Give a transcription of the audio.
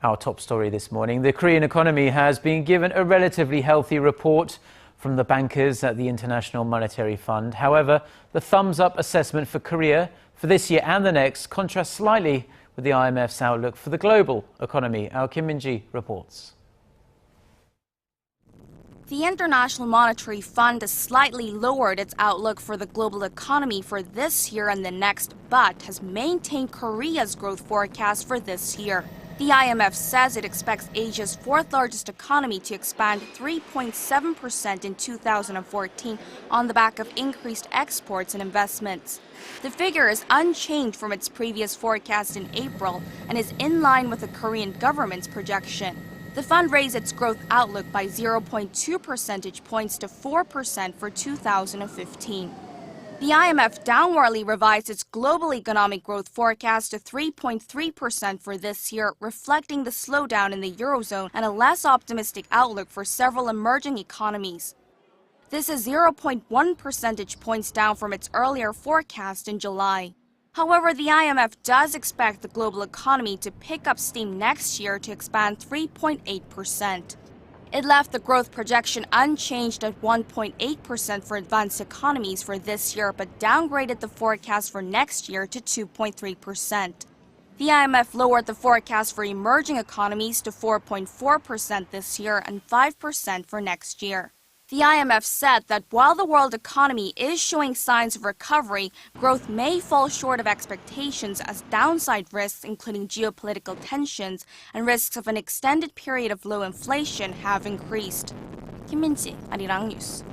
Our top story this morning, the Korean economy has been given a relatively healthy report from the bankers at the International Monetary Fund. However, the thumbs-up assessment for Korea for this year and the next contrasts slightly with the IMF's outlook for the global economy. Our Kim Min-ji reports. The International Monetary Fund has slightly lowered its outlook for the global economy for this year and the next, but has maintained Korea's growth forecast for this year. The IMF says it expects Asia's fourth largest economy to expand 3.7% in 2014 on the back of increased exports and investments. The figure is unchanged from its previous forecast in April and is in line with the Korean government's projection. The fund raised its growth outlook by 0.2 percentage points to 4% for 2015. The IMF downwardly revised its global economic growth forecast to 3.3% for this year, reflecting the slowdown in the Eurozone and a less optimistic outlook for several emerging economies. This is 0.1 percentage points down from its earlier forecast in July. However, the IMF does expect the global economy to pick up steam next year to expand 3.8%. It left the growth projection unchanged at 1.8% for advanced economies for this year, but downgraded the forecast for next year to 2.3%. The IMF lowered the forecast for emerging economies to 4.4% this year and 5% for next year. The IMF said that while the world economy is showing signs of recovery, growth may fall short of expectations as downside risks, including geopolitical tensions and risks of an extended period of low inflation, have increased. Kim Min-ji, Arirang News.